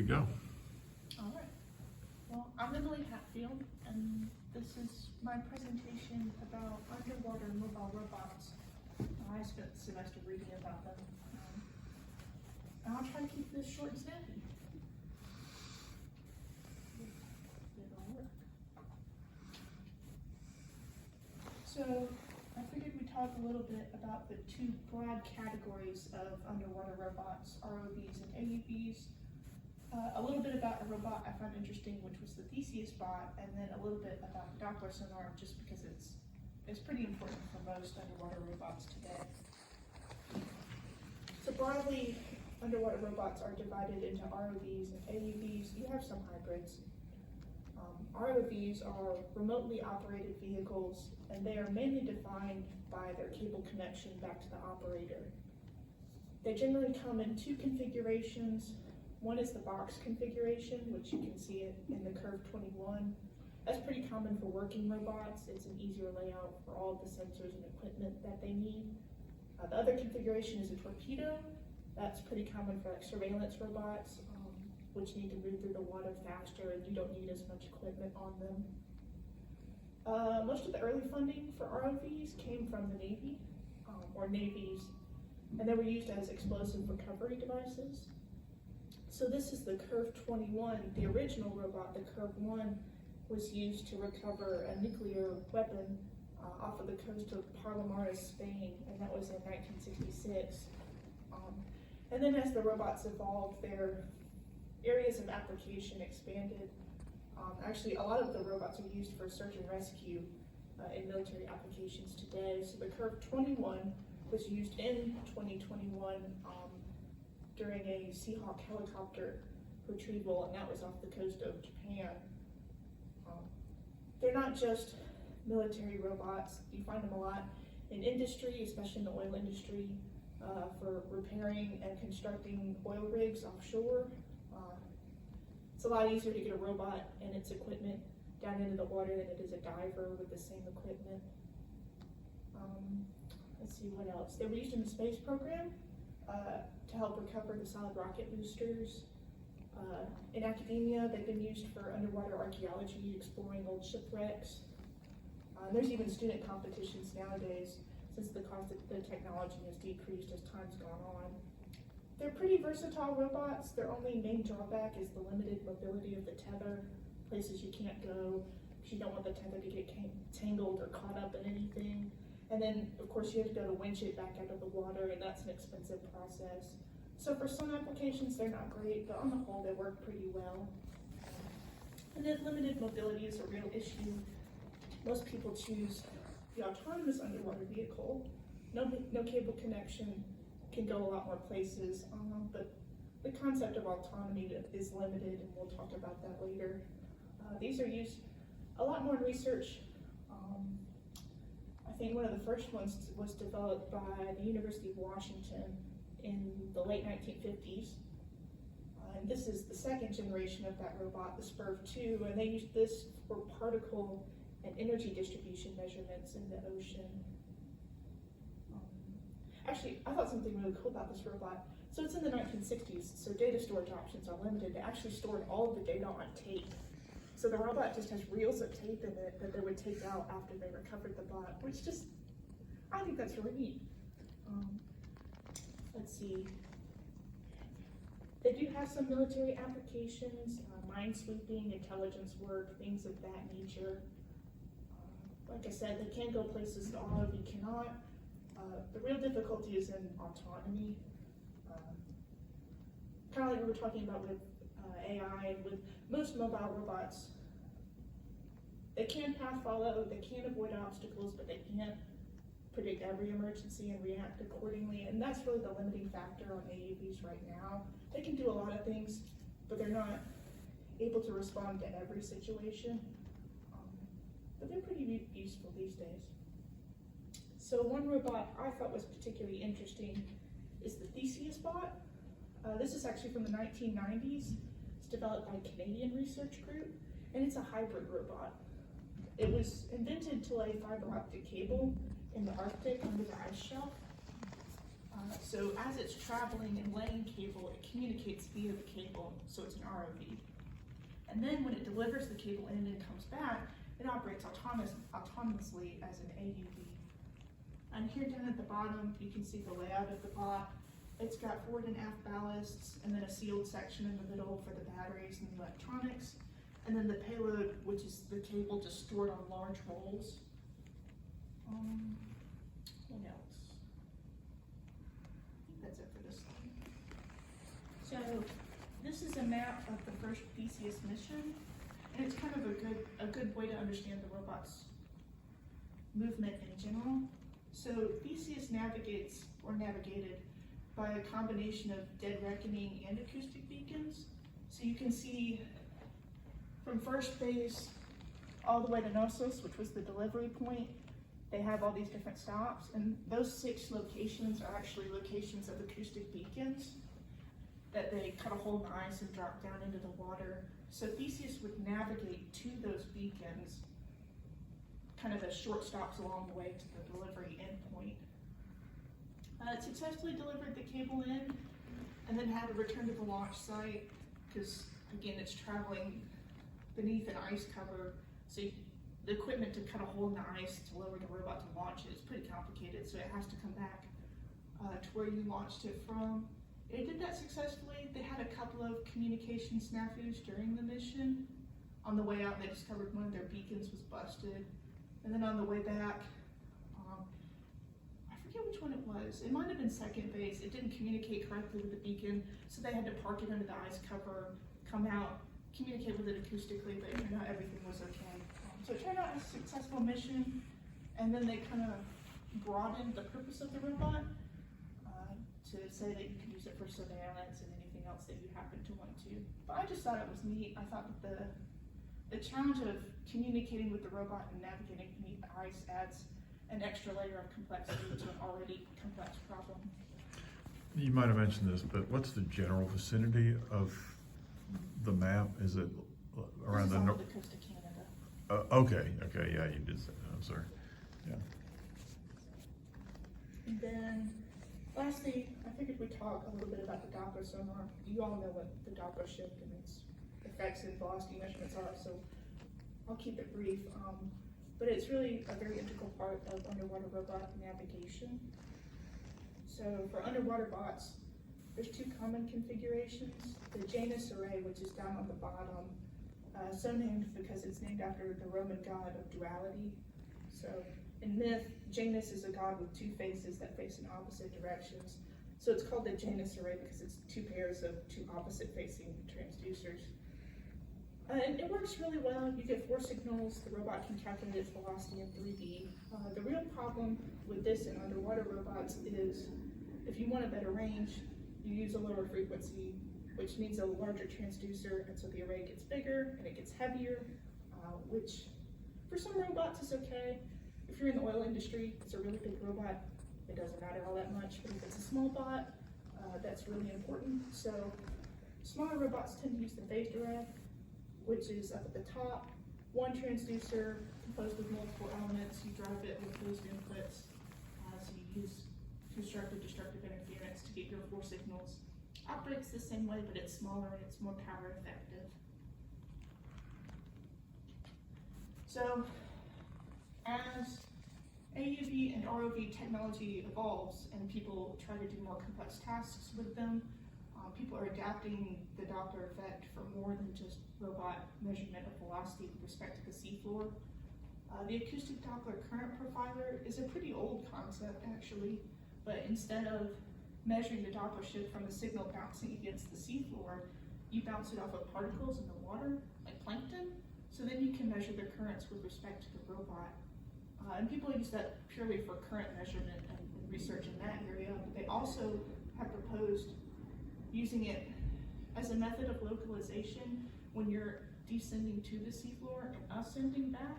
go. All right. Well, I'm Emily Hatfield, and this is my presentation about underwater mobile robots. I spent the semester reading about them, and I'll try to keep this short and snappy. It'll work. So, I figured we'd talk a little bit about the two broad categories of underwater robots, ROVs and AUVs. A little bit about a robot I found interesting, which was the Theseus bot, and then a little bit about Doppler sonar, just because it's pretty important for most underwater robots today. So broadly, underwater robots are divided into ROVs and AUVs. You have some hybrids. ROVs are remotely operated vehicles, and they are mainly defined by their cable connection back to the operator. They generally come in two configurations. One is the box configuration, which you can see it in the curve 21. That's pretty common for working robots. It's an easier layout for all of the sensors and equipment that they need. The other configuration is a torpedo. That's pretty common for like surveillance robots, which need to move through the water faster, and you don't need as much equipment on them. Most of the early funding for ROVs came from the Navy, or navies, and they were used as explosive recovery devices. So this is the curve 21. The original robot, the curve 1, was used to recover a nuclear weapon off of the coast of Palomares, Spain, and that was in 1966. And then as the robots evolved, their areas of application expanded. Actually, a lot of the robots are used for search and rescue in military applications today. So the curve 21 was used in 2021 during a Seahawk helicopter retrieval, and that was off the coast of Japan. They're not just military robots. You find them a lot in industry, especially in the oil industry, for repairing and constructing oil rigs offshore. It's a lot easier to get a robot and its equipment down into the water than it is a diver with the same equipment. Let's see what else. They were used in the space program to help recover the solid rocket boosters. In academia, they've been used for underwater archaeology, exploring old shipwrecks. There's even student competitions nowadays, since the cost of the technology has decreased as time's gone on. They're pretty versatile robots. Their only main drawback is the limited mobility of the tether, places you can't go because you don't want the tether to get tangled or caught up in anything. And then, of course, you have to go to winch it back out of the water, and that's an expensive process. So for some applications, they're not great, but on the whole, they work pretty well. And then limited mobility is a real issue. Most people choose the autonomous underwater vehicle. No cable connection, can go a lot more places, but the concept of autonomy is limited, and we'll talk about that later. These are used a lot more in research. I think one of the first ones was developed by the University of Washington in the late 1950s. And this is the second generation of that robot, the SPIRV-2, and they used this for particle and energy distribution measurements in the ocean. Actually, I thought something really cool about this robot. So it's in the 1960s, so data storage options are limited. They actually stored all of the data on tape. So the robot just has reels of tape in it that they would take out after they recovered the bot, which just, I think that's really neat. Let's see. They do have some military applications, minesweeping, intelligence work, things of that nature. Like I said, they can go places that ROV cannot. The real difficulty is in autonomy. Kind of like we were talking about with AI and with most mobile robots. They can path follow, they can avoid obstacles, but they can't predict every emergency and react accordingly, and that's really the limiting factor on AUVs right now. They can do a lot of things, but they're not able to respond to every situation. But they're pretty useful these days. So one robot I thought was particularly interesting is the Theseus bot. This is actually from the 1990s. It's developed by a Canadian research group, and it's a hybrid robot. It was invented to lay fiber optic cable in the Arctic under the ice shelf. So as it's traveling and laying cable, it communicates via the cable, so it's an ROV. And then when it delivers the cable in and comes back, it operates autonomously as an AUV. And here down at the bottom, you can see the layout of the bot. It's got forward and aft ballasts, and then a sealed section in the middle for the batteries and the electronics. And then the payload, which is the cable just stored on large rolls. What else? I think that's it for this slide. So this is a map of the first Theseus mission, and it's kind of a good way to understand the robot's movement in general. So Theseus navigated by a combination of dead reckoning and acoustic beacons. So you can see from first base all the way to Knossos, which was the delivery point, they have all these different stops, and those 6 locations are actually locations of acoustic beacons that they cut a hole in the ice and drop down into the water. So Theseus would navigate to those beacons, kind of as short stops along the way to the delivery endpoint. It successfully delivered the cable in, and then had to return to the launch site, because again, it's traveling beneath an ice cover, so the equipment to cut a hole in the ice to lower the robot to launch it is pretty complicated, so it has to come back to where you launched it from. It did that successfully. They had a couple of communication snafus during the mission. On the way out, they discovered one of their beacons was busted, and then on the way back, I forget which one it was. It might have been second base. It didn't communicate correctly with the beacon, so they had to park it under the ice cover, come out, communicate with it acoustically, but it turned out everything was okay. So it turned out as a successful mission, and then they kind of broadened the purpose of the robot to say that you could use it for surveillance and anything else that you happen to want to. But I just thought it was neat. I thought that the challenge of communicating with the robot and navigating beneath the ice adds an extra layer of complexity to an already complex problem. You might have mentioned this, but what's the general vicinity of the map? Is it around the north? The coast of Canada. Okay, yeah, you did say that. I'm sorry. Yeah. And then, lastly, I figured we'd talk a little bit about the Doppler sonar. You all know what the Doppler shift and its effects and velocity measurements are, so I'll keep it brief. But it's really a very integral part of underwater robot navigation. So for underwater bots, there's 2 common configurations. The Janus array, which is down on the bottom, so named because it's named after the Roman god of duality. So in myth, Janus is a god with 2 faces that face in opposite directions. So it's called the Janus array because it's 2 pairs of 2 opposite facing transducers. And it works really well. You get 4 signals. The robot can calculate its velocity in 3D. The real problem with this in underwater robots is if you want a better range, you use a lower frequency, which means a larger transducer, and so the array gets bigger and it gets heavier, which for some robots is okay. If you're in the oil industry, it's a really big robot, it doesn't matter all that much, but if it's a small bot, that's really important. So smaller robots tend to use the phased array, which is up at the top, 1 transducer composed of multiple elements. You drive it with those inputs, so you use constructive-destructive interference to get your 4 signals. Operates the same way, but it's smaller and it's more power effective. So as AUV and ROV technology evolves and people try to do more complex tasks with them, people are adapting the Doppler effect for more than just robot measurement of velocity with respect to the seafloor. The acoustic Doppler current profiler is a pretty old concept actually, but instead of measuring the Doppler shift from the signal bouncing against the seafloor, you bounce it off of particles in the water, like plankton, so then you can measure the currents with respect to the robot. And people use that purely for current measurement and research in that area, but they also have proposed using it as a method of localization when you're descending to the seafloor and ascending back.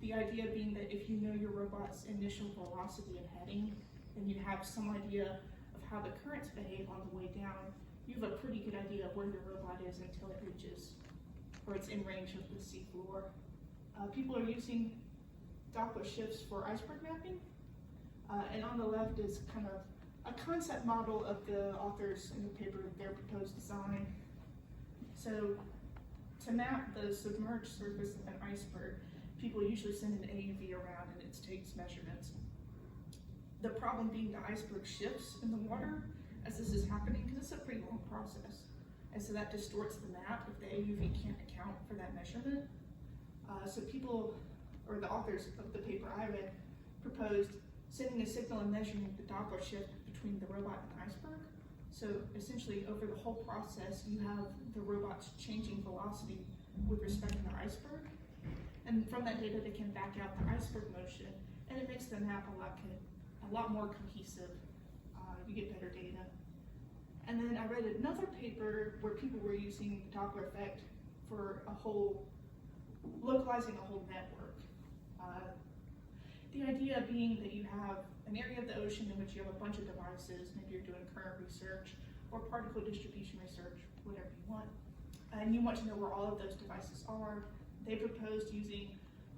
The idea being that if you know your robot's initial velocity and heading, and you have some idea of how the currents behave on the way down, you have a pretty good idea of where your robot is until it reaches, or it's in range of the seafloor. People are using Doppler shifts for iceberg mapping, and on the left is kind of a concept model of the authors in the paper, their proposed design. So to map the submerged surface of an iceberg, people usually send an AUV around and it takes measurements. The problem being the iceberg shifts in the water as this is happening because it's a pretty long process. And so that distorts the map if the AUV can't account for that measurement. So people, or the authors of the paper I read, proposed sending a signal and measuring the Doppler shift between the robot and the iceberg. So essentially over the whole process, you have the robots changing velocity with respect to the iceberg. And from that data, they can back out the iceberg motion, and it makes the map a lot more cohesive. You get better data. And then I read another paper where people were using the Doppler effect for localizing a whole network. The idea being that you have an area of the ocean in which you have a bunch of devices, maybe you're doing current research or particle distribution research, whatever you want, and you want to know where all of those devices are. They proposed using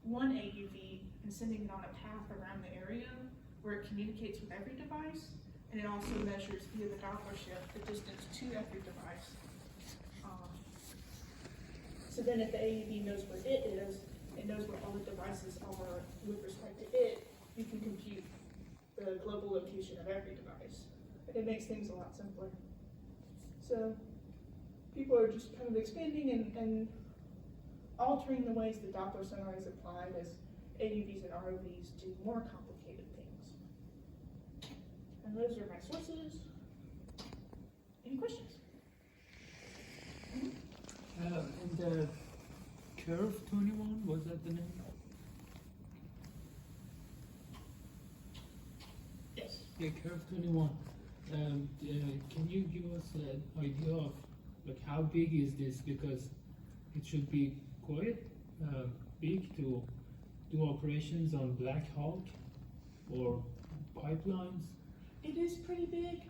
one AUV and sending it on a path around the area where it communicates with every device, and it also measures via the Doppler shift the distance to every device. So then if the AUV knows where it is, it knows where all the devices are with respect to it, you can compute the global location of every device. And it makes things a lot simpler. So people are just kind of expanding and altering the ways the Doppler sonar is applied as AUVs and ROVs do more complicated things. And those are my sources. Any questions? And the Curve 21, was that the name? Yes. Yeah, Curve 21. Can you give us an idea of like how big is this? Because it should be quite big to do operations on Black Hawk or pipelines. It is pretty big.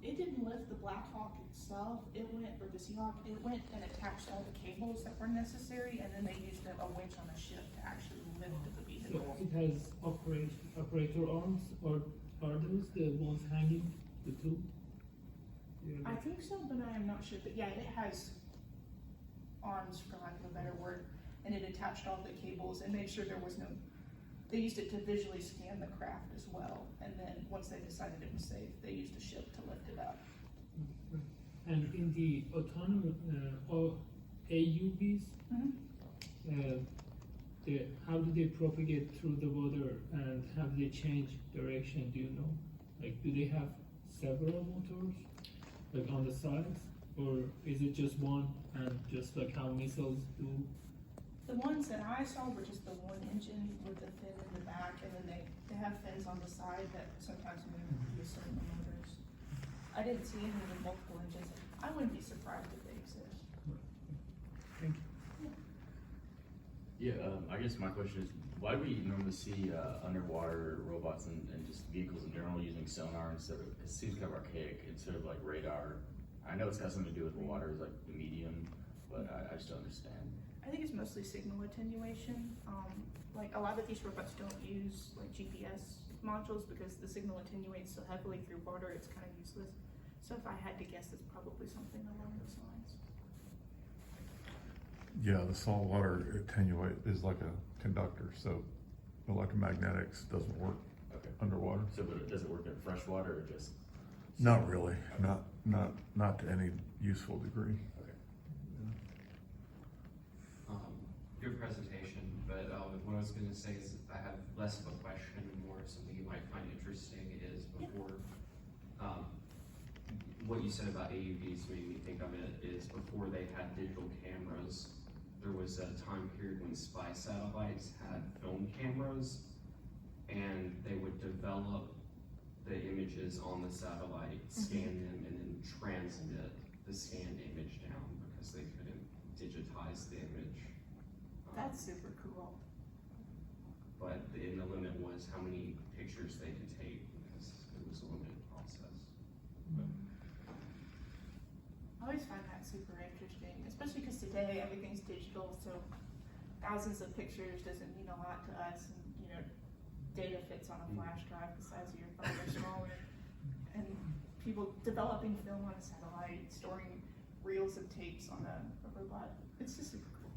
It didn't lift the Black Hawk itself. It went, or the Seahawk, it went and attached all the cables that were necessary, and then they used a winch on a ship to actually lift the So vehicle. it has operator arms, or are those the ones hanging, the two? I think so, but I am not sure. But yeah, it has arms, for lack of a better word, and it attached all the cables and made sure there was no. They used it to visually scan the craft as well, and then once they decided it was safe, they used a ship to lift it up. And in the autonomous AUVs, how do they propagate through the water and have they change direction? Do you know? Like, do they have several motors, like on the sides, or is it just one and just like how missiles do? The ones that I saw were just the one engine with the fin in the back, and then they have fins on the side that sometimes move with certain motors. I didn't see any with multiple engines. I wouldn't be surprised if they exist. Thank you. Yeah, I guess my question is, why do we normally see underwater robots and just vehicles in general using sonar instead of, it seems kind of archaic, instead of like radar? I know it's got something to do with the water, is like the medium, but I just don't understand. I think it's mostly signal attenuation. Like a lot of these robots don't use like GPS modules because the signal attenuates so heavily through water, it's kind of useless. So if I had to guess, it's probably something along those lines. Yeah, the saltwater attenuate is like a conductor, so electromagnetics doesn't work Okay. underwater. So, but does it work in freshwater or just? Not really, Okay. not to any useful degree. Okay. Good presentation, but what I was going to say is I have less of a question and more something you might find interesting is before, what you said about AUVs made me think of it is before they had digital cameras, there was a time period when spy satellites had film cameras and they would develop the images on the satellite, scan them, and then transmit the scanned image down because they couldn't digitize the image. That's super cool. But the limit was how many pictures they could take because it was a limited process. I always find that super interesting, especially because today everything's digital, so thousands of pictures doesn't mean a lot to us, and data fits on a flash drive the size of your phone or smaller. and people developing film on a satellite, storing reels of tapes on a robot. It's just super cool.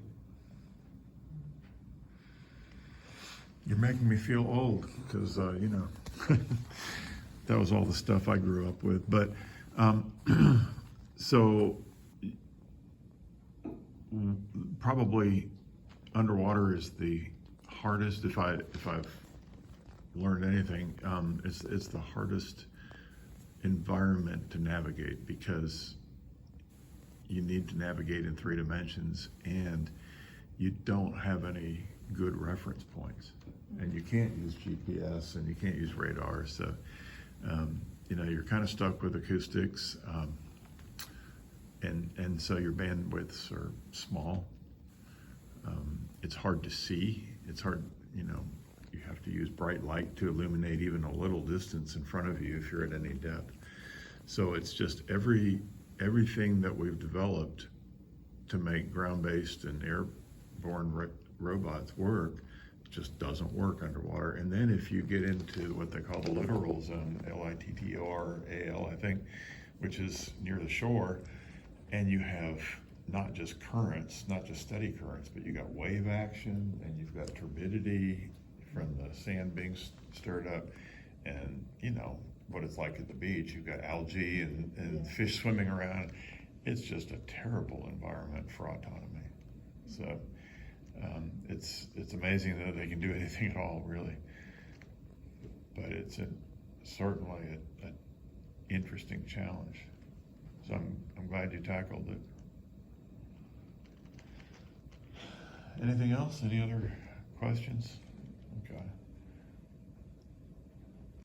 You're making me feel old, because, you know, that was all the stuff I grew up with. But, so, probably underwater is the hardest, if I've learned anything, it's the hardest environment to navigate, because you need to navigate in 3 dimensions, and you don't have any good reference points, and you can't use GPS, and you can't use radar, so you know, you're kind of stuck with acoustics, and so your bandwidths are small. It's hard to see. It's hard, you know, you have to use bright light to illuminate even a little distance in front of you if you're at any depth. So it's just everything that we've developed to make ground-based and airborne robots work just doesn't work underwater. And then if you get into what they call the littoral zone, LITTORAL, I think, which is near the shore, and you have not just currents, not just steady currents, but you got wave action, and you've got turbidity from the sand being stirred up, and you know what it's like at the beach. You've got algae and fish swimming around. It's just a terrible environment for autonomy. So it's amazing that they can do anything at all, really. But it's certainly an interesting challenge. So I'm glad you tackled it. Anything else? Any other questions? Okay.